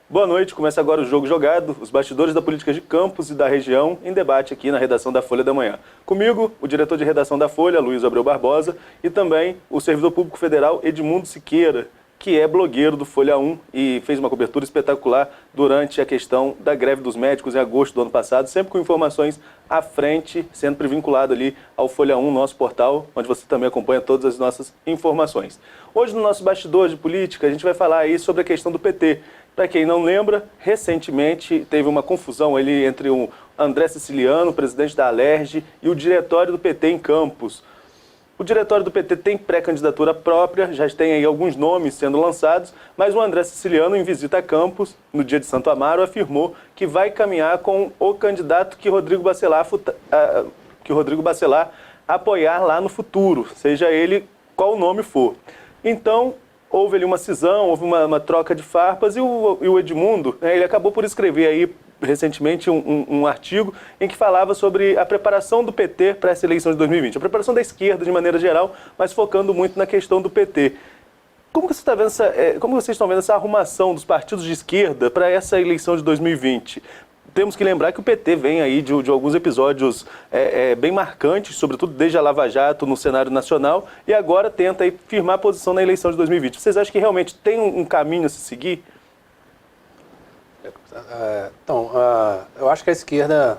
Boa noite, começa agora o Jogo Jogado, os bastidores da política de Campos e da região em debate aqui na redação da Folha da Manhã. Comigo, o diretor de redação da Folha, Luiz Abreu Barbosa, e também o servidor público federal Edmundo Siqueira, que é blogueiro do Folha 1 e fez uma cobertura espetacular durante a questão da greve dos médicos em agosto do ano passado, sempre com informações à frente, sempre vinculado ali ao Folha 1, nosso portal, onde você também acompanha todas as nossas informações. Hoje, no nosso bastidor de política, a gente vai falar aí sobre a questão do PT. Para quem não lembra, recentemente teve uma confusão ali entre o André Siciliano, presidente da Alerj, e o diretório do PT em Campos. O diretório do PT tem pré-candidatura própria, já tem aí alguns nomes sendo lançados, mas o André Siciliano, em visita a Campos, no dia de Santo Amaro, afirmou que vai caminhar com o candidato que Rodrigo Bacelar apoiar lá no futuro, seja ele qual nome for. Então, houve ali uma cisão, houve uma troca de farpas e o Edmundo, ele acabou por escrever aí recentemente um artigo em que falava sobre a preparação do PT para essa eleição de 2020. A preparação da esquerda de maneira geral, mas focando muito na questão do PT. Como vocês estão vendo essa arrumação dos partidos de esquerda para essa eleição de 2020? Temos que lembrar que o PT vem aí de alguns episódios bem marcantes, sobretudo desde a Lava Jato no cenário nacional, e agora tenta aí firmar a posição na eleição de 2020. Vocês acham que realmente tem um caminho a se seguir? Então, eu acho que a esquerda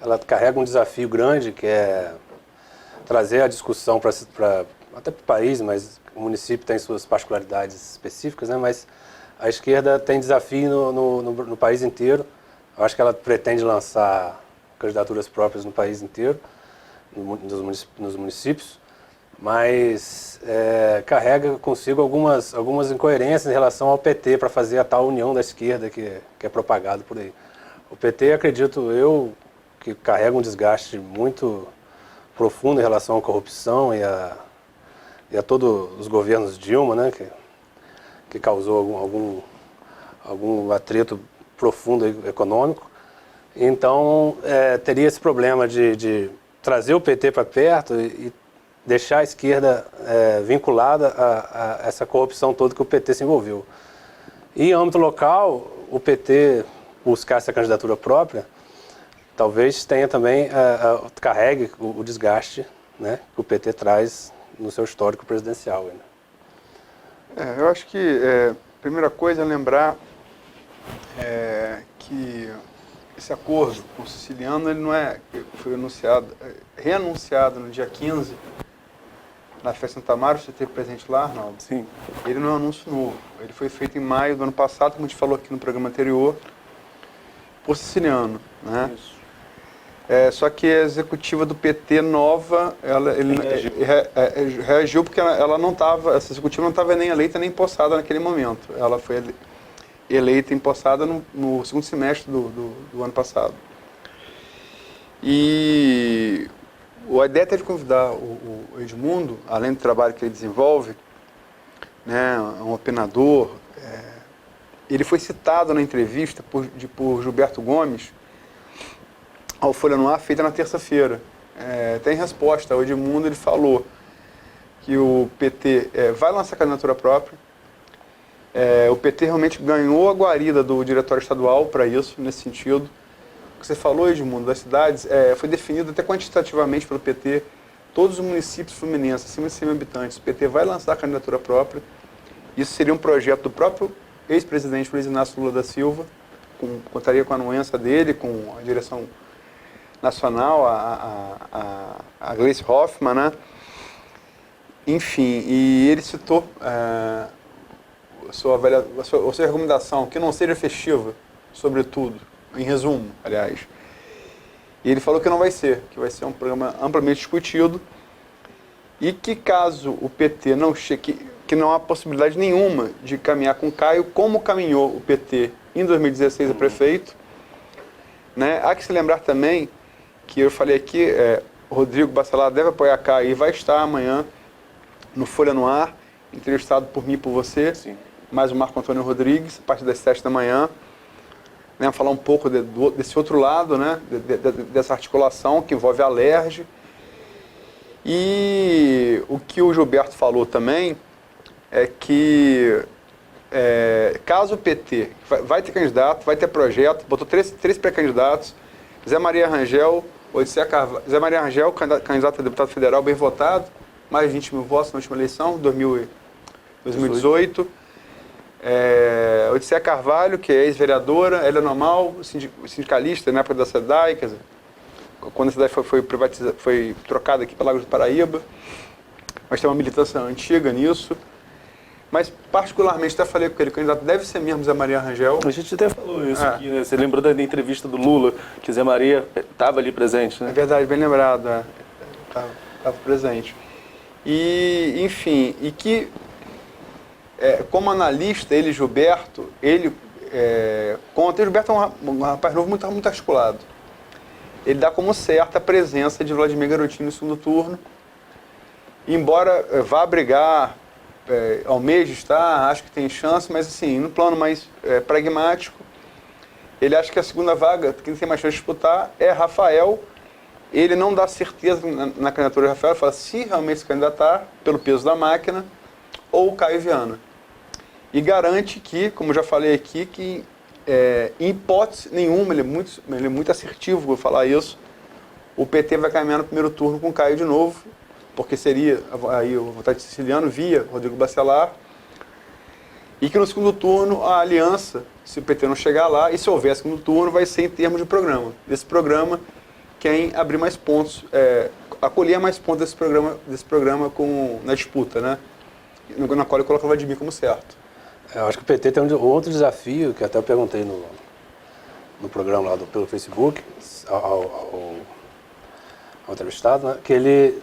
ela carrega um desafio grande, que é trazer a discussão até para o país, mas o município tem suas particularidades específicas, né? Mas a esquerda tem desafio no país inteiro. Eu acho que ela pretende lançar candidaturas próprias no país inteiro, nos municípios, mas carrega consigo algumas incoerências em relação ao PT para fazer a tal união da esquerda que é propagado por aí. O PT, acredito eu, que carrega um desgaste muito profundo em relação à corrupção e a todos os governos Dilma, né, que causou algum atrito profundo econômico. Então, teria esse problema de trazer o PT para perto e deixar a esquerda vinculada a essa corrupção toda que o PT se envolveu. E em âmbito local, o PT buscar essa candidatura própria, talvez tenha também, carregue o desgaste, né, que o PT traz no seu histórico presidencial. Eu acho que a primeira coisa é lembrar que esse acordo com o Siciliano, ele não foi reanunciado no dia 15, na festa Santa Amaro. Você esteve presente lá, Arnaldo? Sim. Ele não é um anúncio novo. Ele foi feito em maio do ano passado, como a gente falou aqui no programa anterior, por Siciliano, né? Isso. Só que a executiva do PT nova, reagiu porque essa executiva não estava nem eleita nem empossada naquele momento. Ela foi eleita e empossada no segundo semestre do ano passado. E a ideia é de convidar o Edmundo, além do trabalho que ele desenvolve, né, um opinador. Ele foi citado na entrevista por Gilberto Gomes ao Folha no Ar, feita na terça-feira. Tem resposta. O Edmundo, ele falou que o PT vai lançar candidatura própria. O PT realmente ganhou a guarida do diretório estadual para isso, nesse sentido. O que você falou, Edmundo, das cidades, foi definido até quantitativamente pelo PT. Todos os municípios fluminenses, acima de 100 mil habitantes, o PT vai lançar a candidatura própria. Isso seria um projeto do próprio ex-presidente Luiz Inácio Lula da Silva, contaria com a anuência dele, com a direção nacional, a Gleice Hoffmann, né? Enfim, e ele citou a sua recomendação, que não seja festiva, sobretudo, em resumo, aliás. E ele falou que não vai ser, que vai ser um programa amplamente discutido e que caso o PT não chegue, que não há possibilidade nenhuma de caminhar com Caio, como caminhou o PT em 2016 a prefeito, né? Há que se lembrar também que eu falei aqui, Rodrigo Bacelar deve apoiar Caio e vai estar amanhã no Folha no Ar, entrevistado por mim e por você. Sim. Mais o Marco Antônio Rodrigues, a partir das 7 da manhã, né, falar um pouco desse outro lado, né, dessa articulação que envolve a Alerj. E o que o Gilberto falou também é que caso o PT vai ter candidato, vai ter projeto, botou três pré-candidatos, Zé Maria Rangel, Zé Maria Rangel, candidato a deputado federal, bem votado, mais de 20 mil votos na última eleição, 2018. Odisseia Carvalho, que é ex-vereadora, ela é normal, sindicalista na época da SEDAI, quer dizer, quando a SEDAI foi trocada aqui para Lagos do Paraíba, mas tem uma militância antiga nisso. Mas, particularmente, até falei com ele, o candidato deve ser mesmo Zé Maria Rangel. A gente até falou isso aqui, né? Você lembrou da entrevista do Lula, que Zé Maria estava ali presente, né? É verdade, bem lembrado, estava presente. E, enfim, como analista, ele, Gilberto, conta, Gilberto é um rapaz novo muito articulado. Ele dá como certa a presença de Vladimir Garotinho no segundo turno, embora vá brigar, almeja estar, acho que tem chance, mas assim, no plano mais pragmático, ele acha que a segunda vaga, quem tem mais chance de disputar, é Rafael. Ele não dá certeza na candidatura de Rafael, ele fala se realmente se candidatar, pelo peso da máquina, ou Caio Viana. E garante que, como já falei aqui, que em hipótese nenhuma, ele é muito assertivo, vou falar isso, o PT vai caminhar no primeiro turno com o Caio de novo, porque seria aí o votante siciliano via Rodrigo Bacelar, e que no segundo turno a aliança, se o PT não chegar lá, e se houver segundo turno, vai ser em termos de programa. Desse programa, quem abrir mais pontos, acolher mais pontos desse programa na disputa, né? Na qual ele coloca o Vladimir como certo. Eu acho que o PT tem um outro desafio, que até eu perguntei no programa lá pelo Facebook, ao entrevistado, né? Que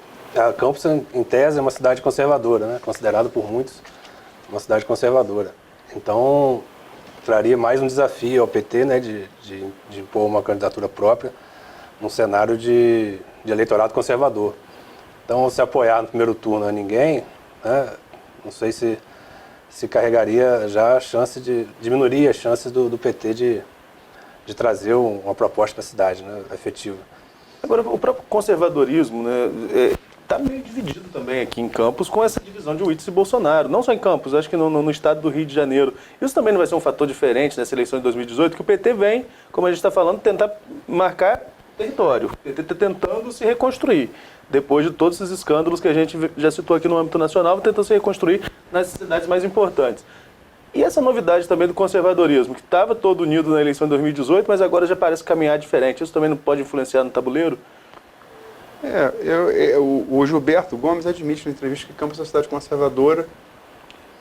Campos, em tese, é uma cidade conservadora, né? Considerada por muitos uma cidade conservadora. Então, traria mais um desafio ao PT, né? De impor uma candidatura própria num cenário de eleitorado conservador. Então, se apoiar no primeiro turno a ninguém, né? Não sei se carregaria já a chance diminuiria as chances do PT de trazer uma proposta para a cidade, né? Efetiva. Agora, o próprio conservadorismo, né? Está meio dividido também aqui em Campos com essa divisão de Witzel e Bolsonaro. Não só em Campos, acho que no estado do Rio de Janeiro. Isso também não vai ser um fator diferente nessa eleição de 2018, que o PT vem, como a gente está falando, tentar marcar território. O PT está tentando se reconstruir. Depois de todos esses escândalos que a gente já citou aqui no âmbito nacional, tentando se reconstruir nas cidades mais importantes. E essa novidade também do conservadorismo, que estava todo unido na eleição de 2018, mas agora já parece caminhar diferente. Isso também não pode influenciar no tabuleiro? O Gilberto Gomes admite na entrevista que Campos é uma cidade conservadora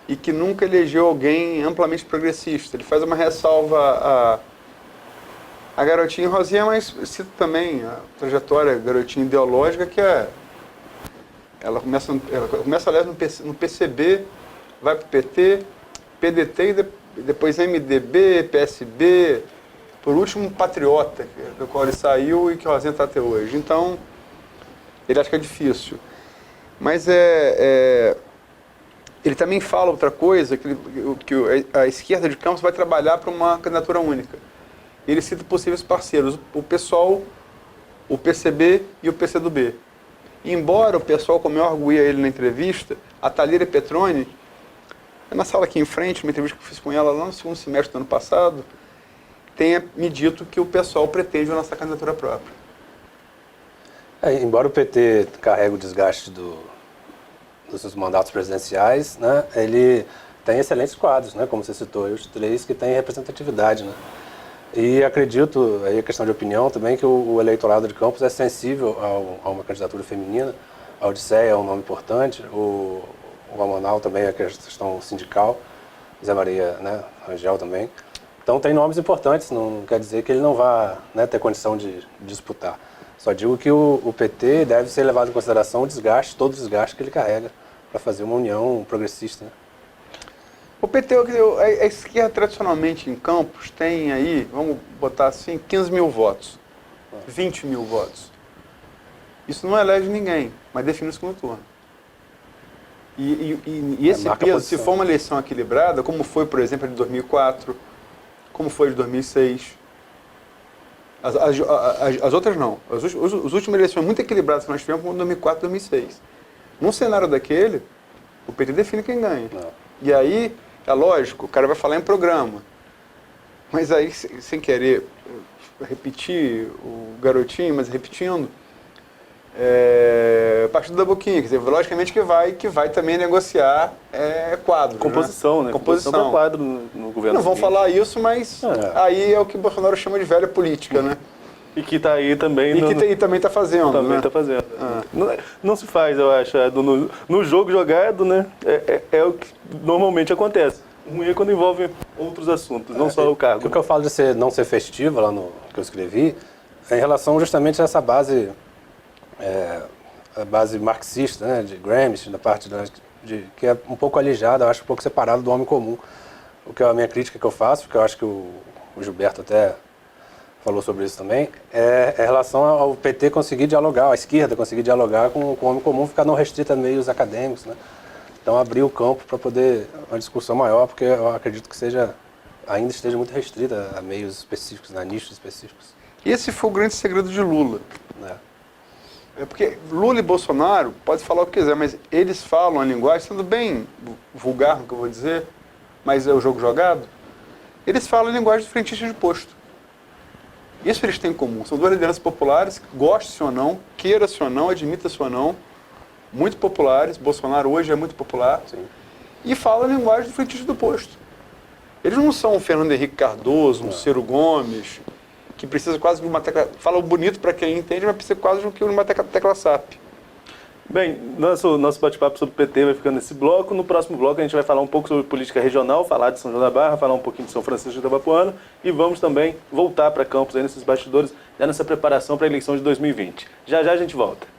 e que nunca elegeu alguém amplamente progressista. Ele faz uma ressalva a Garotinho Rosinha, mas cita também a trajetória Garotinho ideológica, que ela começa aliás, no PCB, vai para o PT, PDT e depois MDB, PSB, por último Patriota, do qual ele saiu e que o Rosinha está até hoje. Então, ele acha que é difícil. Mas ele também fala outra coisa, que a esquerda de Campos vai trabalhar para uma candidatura única. Ele cita possíveis parceiros, o PSOL, o PCB e o PCdoB. Embora o PSOL, como eu arguía ele na entrevista, a Thalíria Petroni, na sala aqui em frente, uma entrevista que eu fiz com ela lá no segundo semestre do ano passado, tenha me dito que o PSOL pretende a nossa candidatura própria. Embora o PT carregue o desgaste dos seus mandatos presidenciais, né, ele tem excelentes quadros, né, como você citou, os três que têm representatividade. Né? E acredito, aí a questão de opinião também, que o eleitorado de Campos é sensível a uma candidatura feminina. A Odisseia é um nome importante, o Amonal também é a questão sindical, Zé Maria, né, Rangel também. Então tem nomes importantes, não quer dizer que ele não vá, né, ter condição de disputar. Só digo que o PT deve ser levado em consideração todo o desgaste que ele carrega para fazer uma união progressista. Né? O PT, a esquerda tradicionalmente em Campos tem aí, vamos botar assim, 15 mil votos, 20 mil votos. Isso não elege ninguém, mas define o segundo turno. E esse peso, se for uma eleição equilibrada, como foi, por exemplo, a de 2004, como foi a de 2006... As outras não. As últimas eleições muito equilibradas que nós tivemos foram 2004 e 2006. Num cenário daquele, o PT define quem ganha. Não. E aí, É lógico, o cara vai falar em programa. Mas aí, sem querer repetir o garotinho, mas repetindo, partido da boquinha, quer dizer, logicamente que vai também negociar quadro. Composição, né? Composição para quadro no governo. Não vão falar isso, mas aí é o que o Bolsonaro chama de velha política, né? E que está aí também. E também está fazendo. Também está fazendo. Não se faz, eu acho. No jogo jogado, né? É o que normalmente acontece. O ruim é quando envolve outros assuntos, não só o cargo. O que eu falo de não ser festiva, lá no que eu escrevi, é em relação justamente a essa base, a base marxista, né, de Gramsci, da parte que é um pouco alijada, eu acho um pouco separado do homem comum. O que é a minha crítica que eu faço, porque eu acho que o Gilberto até falou sobre isso também, é em relação ao PT conseguir dialogar, a esquerda conseguir dialogar com o homem comum, ficar não restrita a meios acadêmicos, né? Então abrir o campo para poder uma discussão maior, porque eu acredito que ainda esteja muito restrita a meios específicos, a nichos específicos. Esse foi o grande segredo de Lula. Porque Lula e Bolsonaro, pode falar o que quiser, mas eles falam a linguagem, sendo bem vulgar no que eu vou dizer, mas é o jogo jogado, eles falam a linguagem do frentista de posto. Isso eles têm em comum. São duas lideranças populares, goste-se ou não, queira-se ou não, admita-se ou não, muito populares. Bolsonaro hoje é muito popular. Sim. E fala a linguagem do frentista do posto. Eles não são um Fernando Henrique Cardoso, um Ciro Gomes, que precisa quase de uma tecla... Fala bonito para quem entende, mas precisa quase de uma tecla SAP. Bem, nosso bate-papo sobre o PT vai ficando nesse bloco. No próximo bloco a gente vai falar um pouco sobre política regional, falar de São João da Barra, falar um pouquinho de São Francisco de Itabapoana e vamos também voltar para Campos aí nesses bastidores, já nessa preparação para a eleição de 2020. Já a gente volta.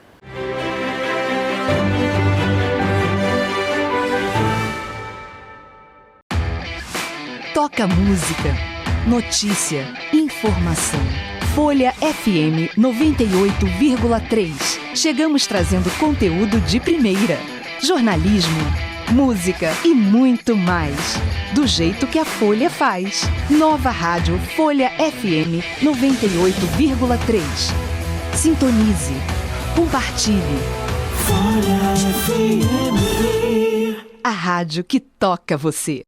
Toca música, notícia, informação. Folha FM 98,3. Chegamos trazendo conteúdo de primeira. Jornalismo, música e muito mais. Do jeito que a Folha faz. Nova rádio Folha FM 98,3. Sintonize. Compartilhe. Folha FM. A rádio que toca você.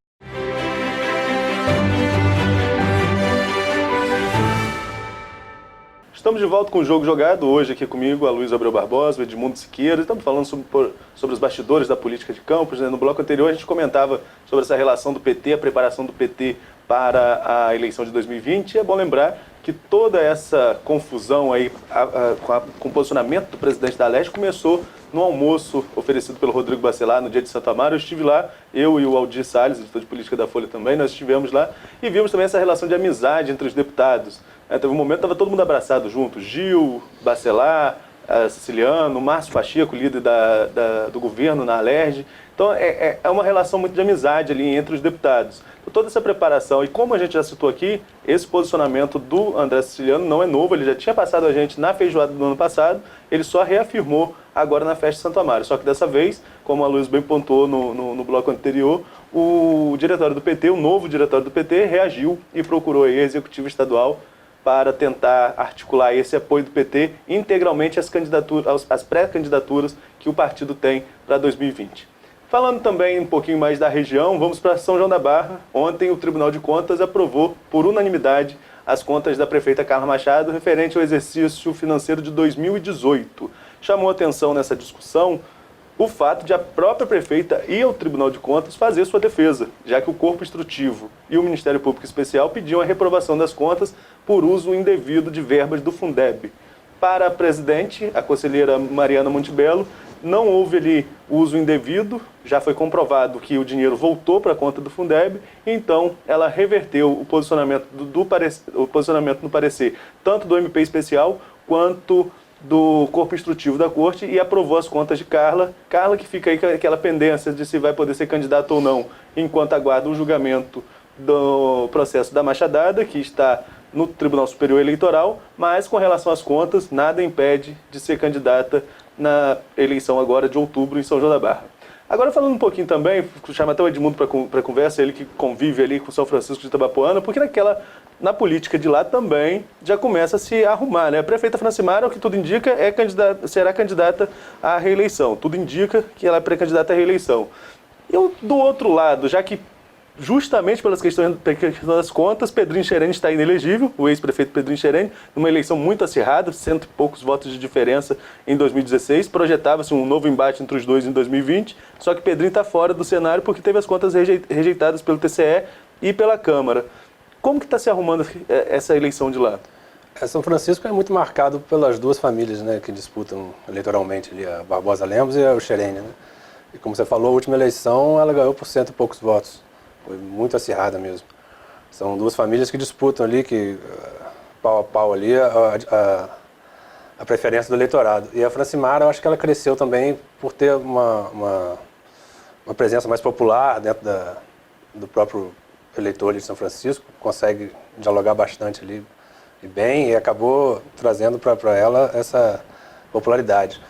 Estamos de volta com o Jogo Jogado, hoje aqui comigo a Luísa Abreu Barbosa, o Edmundo Siqueira. Estamos falando sobre os bastidores da política de Campos, né? No bloco anterior a gente comentava sobre essa relação do PT, a preparação do PT para a eleição de 2020. É bom lembrar que toda essa confusão aí com o posicionamento do presidente da Leste começou no almoço oferecido pelo Rodrigo Bacelar no dia de Santo Amaro. Eu estive lá, eu e o Aldir Salles, editor de política da Folha também, nós estivemos lá e vimos também essa relação de amizade entre os deputados. Teve um momento que estava todo mundo abraçado junto, Gil, Bacelar, Siciliano, Márcio Pacheco, líder do governo na Alerj. Então é uma relação muito de amizade ali entre os deputados. Toda essa preparação, e como a gente já citou aqui, esse posicionamento do André Siciliano não é novo, ele já tinha passado a gente na feijoada do ano passado, ele só reafirmou agora na festa de Santo Amaro. Só que dessa vez, como a Luiz bem pontuou no bloco anterior, o diretório do PT, o novo diretório do PT, reagiu e procurou a executiva estadual para tentar articular esse apoio do PT integralmente às pré-candidaturas que o partido tem para 2020. Falando também um pouquinho mais da região, vamos para São João da Barra. Ontem o Tribunal de Contas aprovou por unanimidade as contas da prefeita Carla Machado referente ao exercício financeiro de 2018. Chamou atenção nessa discussão o fato de a própria prefeita ir ao Tribunal de Contas fazer sua defesa, já que o Corpo Instrutivo e o Ministério Público Especial pediam a reprovação das contas por uso indevido de verbas do Fundeb. Para a presidente, a conselheira Mariana Montebello, não houve ali uso indevido, já foi comprovado que o dinheiro voltou para a conta do Fundeb, então ela reverteu o posicionamento no parecer tanto do MP especial quanto do Corpo Instrutivo da Corte e aprovou as contas de Carla. Carla que fica aí com aquela pendência de se vai poder ser candidato ou não, enquanto aguarda o julgamento do processo da Machadada, que está no Tribunal Superior Eleitoral, mas com relação às contas, nada impede de ser candidata na eleição agora de outubro em São João da Barra. Agora falando um pouquinho também, chama até o Edmundo para conversa, ele que convive ali com São Francisco de Itabapoana, porque na política de lá também já começa a se arrumar, né? A prefeita Francimara, o que tudo indica, será candidata à reeleição. Tudo indica que ela é pré-candidata à reeleição. E do outro lado, já que justamente pelas questões das contas, Pedrinho Xerene está inelegível, o ex-prefeito Pedrinho Xerene, numa eleição muito acirrada, 100 e poucos votos de diferença em 2016, projetava-se um novo embate entre os dois em 2020, só que Pedrinho está fora do cenário porque teve as contas rejeitadas pelo TCE e pela Câmara. Como que está se arrumando essa eleição de lá? São Francisco é muito marcado pelas duas famílias, né, que disputam eleitoralmente ali, a Barbosa Lemos e o Xerene, né? E como você falou, a última eleição ela ganhou por 100 e poucos votos. Foi muito acirrada mesmo. São duas famílias que disputam ali, que pau a pau ali, a preferência do eleitorado. E a Francimara, eu acho que ela cresceu também por ter uma presença mais popular dentro do próprio eleitor de São Francisco, consegue dialogar bastante ali e bem, e acabou trazendo para ela essa popularidade.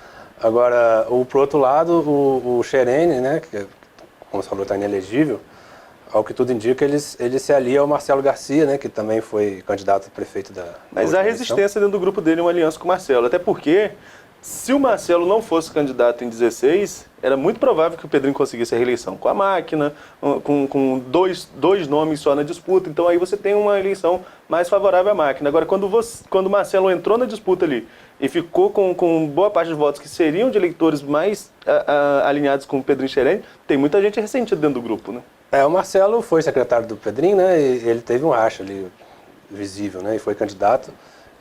Agora, por outro lado, o Xerene, né, que, como você falou, está inelegível, ao que tudo indica, ele se alia ao Marcelo Garcia, né, que também foi candidato a prefeito da Mas há resistência dentro do grupo dele, uma aliança com o Marcelo. Até porque, se o Marcelo não fosse candidato em 16, era muito provável que o Pedrinho conseguisse a reeleição com a máquina, com dois nomes só na disputa. Então aí você tem uma eleição mais favorável à máquina. Agora, quando o Marcelo entrou na disputa ali e ficou com boa parte dos votos que seriam de eleitores mais alinhados com o Pedrinho Xerene, tem muita gente ressentida dentro do grupo, né? O Marcelo foi secretário do Pedrinho, né, e ele teve um racha ali visível, né, e foi candidato,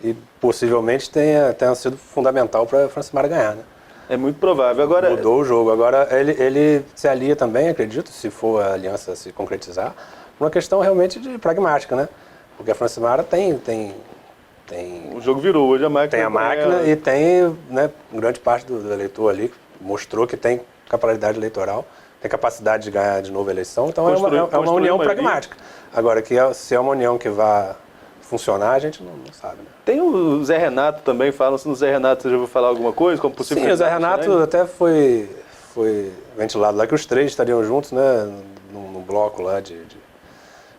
e possivelmente tenha sido fundamental para a Francimara ganhar, né. É muito provável. Agora, mudou o jogo. Agora ele se alia também, acredito, se for a aliança se concretizar, por uma questão realmente pragmática, né, porque a Francimara tem o jogo virou, hoje a máquina... Tem a máquina e tem, né, grande parte do eleitor ali, mostrou que tem capacidade eleitoral, tem capacidade de ganhar de novo a eleição, então é uma união pragmática. Agora, se é uma união que vai funcionar, a gente não sabe. Né? Tem o Zé Renato também, falam-se no Zé Renato, você já ouviu falar alguma coisa? Como possível? Sim, o Zé Renato até foi ventilado lá que os três estariam juntos, né, num bloco lá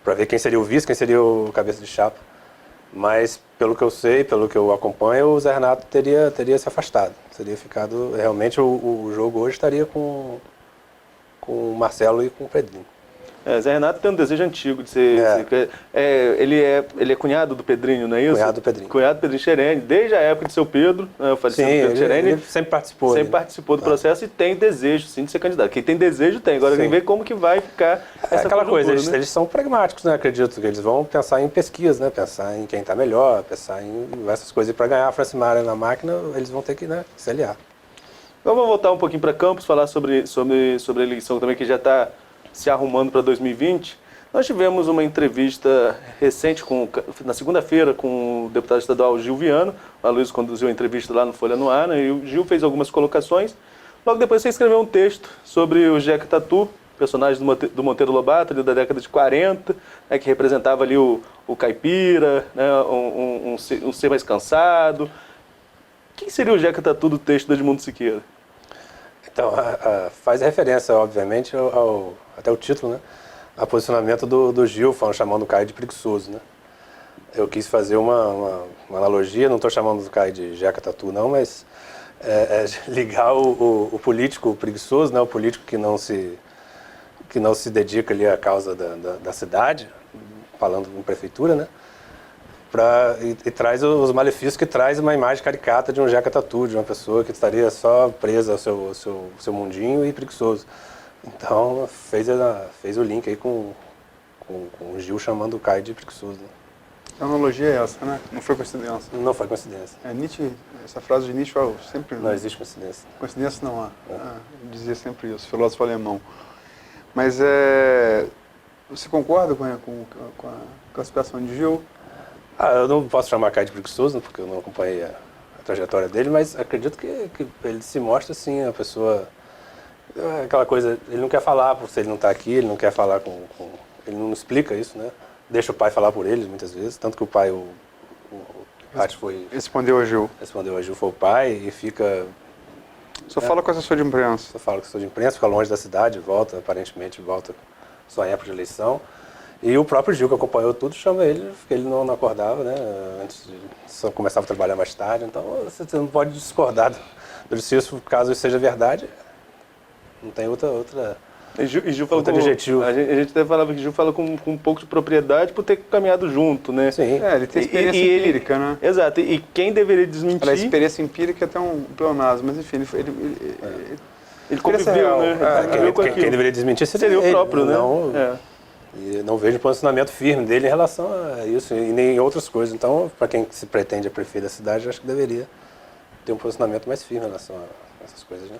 para ver quem seria o vice, quem seria o cabeça de chapa. Mas, pelo que eu sei, pelo que eu acompanho, o Zé Renato teria se afastado. Teria ficado, realmente, o jogo hoje estaria com o Marcelo e com o Pedrinho. Zé Renato tem um desejo antigo de ser... Ele é cunhado do Pedrinho, não é isso? Cunhado do Pedrinho. Cunhado do Pedrinho Xerene, desde a época de seu Pedro, o falecido Pedro Xerene. Ele sempre participou. Sempre participou do processo e tem desejo, sim, de ser candidato. Quem tem desejo, tem. Agora, quem vê como que vai ficar essa aquela coisa, né? eles são pragmáticos, né? Acredito que eles vão pensar em pesquisa, né? Pensar em quem está melhor, pensar em essas coisas. E para ganhar a Francimara na máquina, eles vão ter que, né, se aliar. Então, vamos voltar um pouquinho para Campos, falar sobre a eleição também, que já está se arrumando para 2020. Nós tivemos uma entrevista recente, na segunda-feira, com o deputado estadual Gil Viano. A Luiz conduziu a entrevista lá no Folha no Ar, né, e o Gil fez algumas colocações. Logo depois você escreveu um texto sobre o Jeca Tatu, personagem do Monteiro Lobato, ali da década de 40, né, que representava ali o caipira, né, um ser mais cansado. Quem seria o Jeca Tatu do texto do Edmundo Siqueira? Então, faz referência, obviamente, até o título, né? A posicionamento do Gil, chamando o Caio de preguiçoso, né? Eu quis fazer uma analogia, não estou chamando o Caio de Jeca Tatu, não, mas ligar o político preguiçoso, né? O político que não se dedica ali à causa da cidade, falando em prefeitura, né? E traz os malefícios que traz uma imagem caricata de um Jeca Tatu, de uma pessoa que estaria só presa ao seu mundinho e preguiçoso. Então, fez o link aí com o Gil chamando o Caio de preguiçoso. Né? A analogia é essa, né? Não foi coincidência. Não foi coincidência. Nietzsche, essa frase de Nietzsche sempre... Não existe coincidência. Coincidência não há. Dizia sempre isso, filósofo alemão. Mas você concorda com a situação de Gil? Eu não posso chamar Caio de preguiçoso, porque eu não acompanhei a trajetória dele, mas acredito que ele se mostra, assim, a pessoa... Aquela coisa, ele não quer falar, se ele não está aqui, ele não quer falar ele não explica isso, né? Deixa o pai falar por ele, muitas vezes, tanto que o pai, o Pátio foi... Respondeu a Gil. Respondeu a Gil, foi o pai, e fica... Só fala com assessor de imprensa. Só fala com assessor de imprensa, fica longe da cidade, aparentemente volta só em época de eleição. E o próprio Gil, que acompanhou tudo, chama ele, porque ele não acordava, né? Só começava a trabalhar mais tarde, então você não pode discordar do discurso, caso isso seja verdade. Não tem outra E Gil falou Muito adjetivo. a gente até falava que Gil fala com um pouco de propriedade por ter caminhado junto, né? Sim. Ele tem experiência empírica, né? Exato. E quem deveria desmentir... A experiência empírica é até um pleonasmo, mas enfim, Ele conviveu, né? Ele conviveu com Quem aquilo. deveria desmentir Seria o ele, próprio, né? Não, É. E não vejo um posicionamento firme dele em relação a isso e nem em outras coisas. Então, para quem se pretende a prefeito da cidade, acho que deveria ter um posicionamento mais firme em relação a essas coisas, né?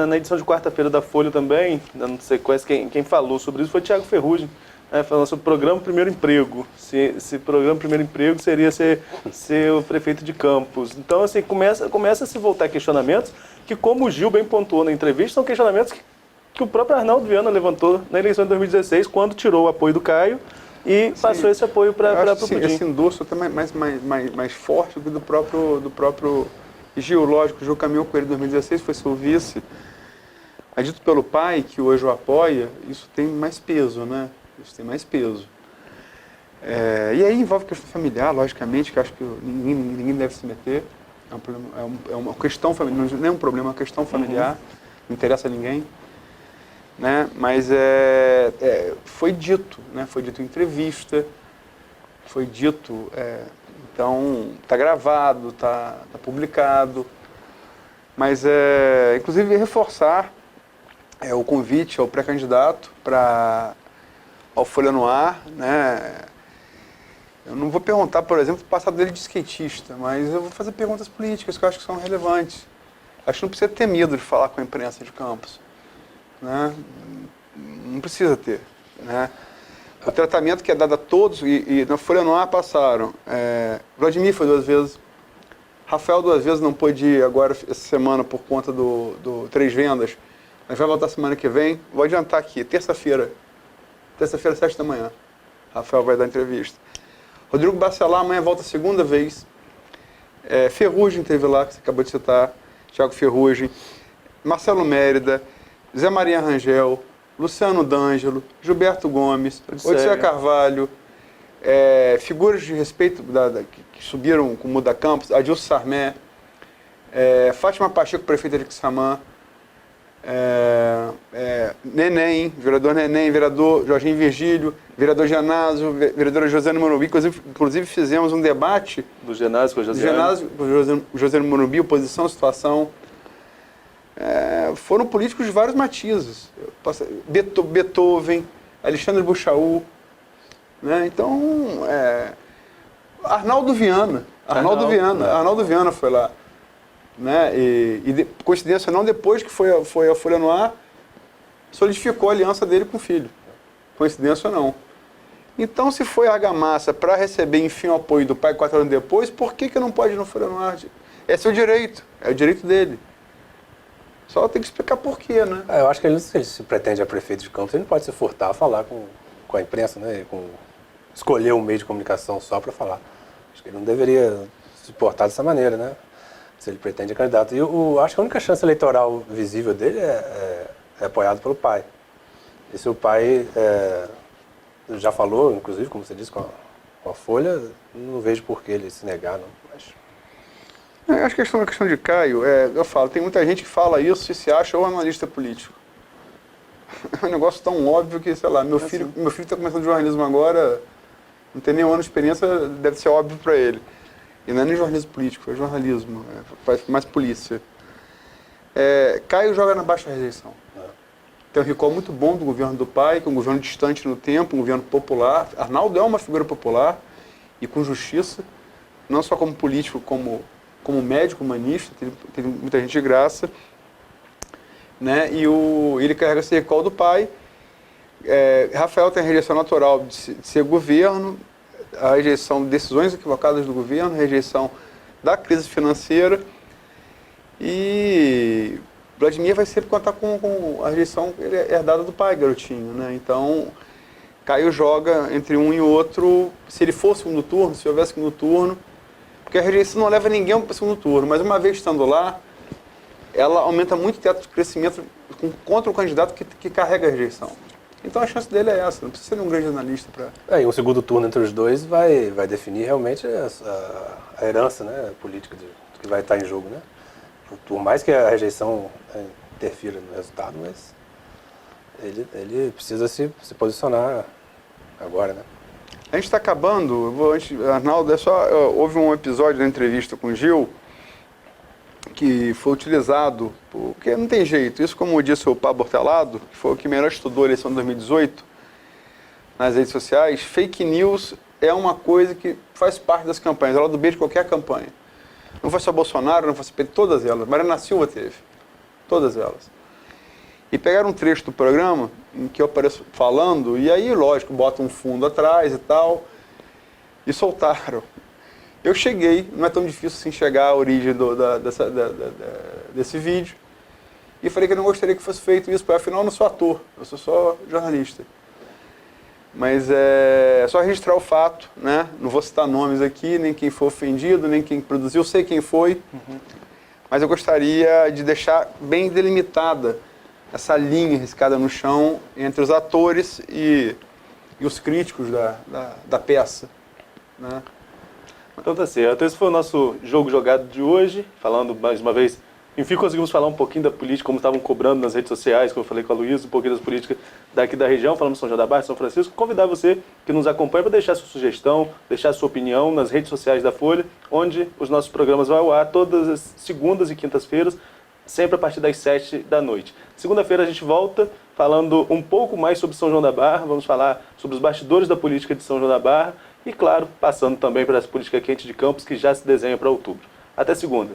Na edição de quarta-feira da Folha também, dando sequência, quem falou sobre isso foi Thiago Ferrugem, né, falando sobre o programa Primeiro Emprego. Se programa Primeiro Emprego seria ser o prefeito de Campos. Então, assim, começa a se voltar questionamentos que, como o Gil bem pontuou na entrevista, são questionamentos que o próprio Arnaldo Viana levantou na eleição de 2016, quando tirou o apoio do Caio e passou esse apoio para o Pudim. Esse endosso até mais forte do que do próprio Gil. Lógico, o Gil caminhou com ele em 2016, foi seu vice. É dito pelo pai, que hoje o apoia, isso tem mais peso, né? Isso tem mais peso. E aí envolve questão familiar, logicamente, que acho que ninguém deve se meter. É uma questão familiar, não é um problema, é uma questão familiar, não interessa a ninguém. Né? Mas foi dito, né? Foi dito em entrevista, foi dito, então está gravado, está publicado, mas inclusive reforçar o convite ao pré-candidato ao Folha no Ar, né? Eu não vou perguntar, por exemplo, o passado dele de skatista, mas eu vou fazer perguntas políticas que eu acho que são relevantes. Acho que não precisa ter medo de falar com a imprensa de Campos. Né? Não precisa ter. Né? O tratamento que é dado a todos, e na Folha no Ar passaram, Vladimir foi 2 vezes, Rafael 2 vezes, não pôde ir agora essa semana por conta do 3 vendas, mas vai voltar semana que vem. Vou adiantar aqui, terça-feira, 7 da manhã, Rafael vai dar entrevista. Rodrigo Bacelar amanhã volta a 2ª vez. Ferrugem teve lá, que você acabou de citar, Thiago Ferrugem, Marcelo Mérida, Zé Maria Rangel, Luciano D'Angelo, Gilberto Gomes, Odissea Carvalho, figuras de respeito que subiram com o Muda Campos, Adilson Sarmé, Fátima Pacheco, prefeita de Quissamã, Neném, vereador Neném, vereador Jorginho Virgílio, vereador Genásio, vereadora Josiane Morumbi. Inclusive fizemos um debate do Genásio com a Josiane. Josiane Morumbi, oposição, situação. Foram políticos de vários matizes. Beethoven, Alexandre Buchaú, né? Então, Arnaldo Viana foi lá, né? Coincidência não, depois que foi a Folha no Ar, solidificou a aliança dele com o filho. Coincidência ou não. Então, se foi argamassa para receber, enfim, o apoio do pai 4 anos depois, por que não pode ir no Folha no Ar? É seu direito, é o direito dele. Só tem que explicar por quê, né? Eu acho que se ele se pretende a prefeito de Campos, ele não pode se furtar a falar com a imprensa, né? Escolher um meio de comunicação só para falar. Acho que ele não deveria se portar dessa maneira, né? Se ele pretende a candidato. E eu acho que a única chance eleitoral visível dele é apoiado pelo pai. E se o pai já falou, inclusive, como você disse, com a Folha, não vejo por que ele se negar, não. Mas... Acho que a questão de Caio, eu falo, tem muita gente que fala isso e se acha ou analista político. É um negócio tão óbvio que, sei lá, meu filho está começando jornalismo agora, não tem nem um ano de experiência, deve ser óbvio para ele. E não é nem jornalismo político, é jornalismo, faz mais polícia. Caio joga na baixa rejeição. Tem um recall muito bom do governo do pai, que é um governo distante no tempo, um governo popular. Arnaldo é uma figura popular e com justiça, não só como político, como médico, humanista, tem muita gente de graça, né? E ele carrega esse recall do pai. Rafael tem a rejeição natural de ser governo, a rejeição de decisões equivocadas do governo, a rejeição da crise financeira, e Vladimir vai sempre contar com a rejeição herdada do pai, garotinho, né? Então, Caio joga entre um e outro, se ele for segundo turno, se houver segundo turno, porque a rejeição não leva ninguém para o segundo turno, mas uma vez estando lá, ela aumenta muito o teto de crescimento contra o candidato que carrega a rejeição. Então a chance dele é essa, não precisa ser um grande analista para... E um segundo turno entre os dois vai definir realmente a herança, né, política que vai estar em jogo, né? Por mais que a rejeição interfira no resultado, mas ele precisa se posicionar agora, né? A gente está acabando, Arnaldo, houve um episódio da entrevista com o Gil que foi utilizado, porque não tem jeito, isso como disse o Pablo Hortelado, que foi o que melhor estudou a eleição de 2018, nas redes sociais, fake news é uma coisa que faz parte das campanhas, ela é do B de qualquer campanha. Não foi só Bolsonaro, não foi só Pedro, todas elas, Mariana Silva teve, todas elas. E pegaram um trecho do programa em que eu apareço falando, e aí, lógico, bota um fundo atrás e tal, e soltaram. Eu cheguei, não é tão difícil assim chegar à origem desse vídeo, e falei que eu não gostaria que fosse feito isso, porque afinal eu não sou ator, eu sou só jornalista. Mas é só registrar o fato, né? Não vou citar nomes aqui, nem quem foi ofendido, nem quem produziu, eu sei quem foi, mas eu gostaria de deixar bem delimitada essa linha riscada no chão entre os atores e os críticos da peça, né? Então tá certo. Esse foi o nosso jogo jogado de hoje, falando mais uma vez. Enfim, conseguimos falar um pouquinho da política, como estavam cobrando nas redes sociais, como eu falei com a Luísa, um pouquinho das políticas daqui da região, falamos de São João da Barra, São Francisco. Convidar você que nos acompanha para deixar sua sugestão, deixar sua opinião nas redes sociais da Folha, onde os nossos programas vão ao ar todas as segundas e quintas-feiras, sempre a partir das 7 da noite. Segunda-feira a gente volta falando um pouco mais sobre São João da Barra, vamos falar sobre os bastidores da política de São João da Barra e, claro, passando também para essa política quente de Campos que já se desenha para outubro. Até segunda.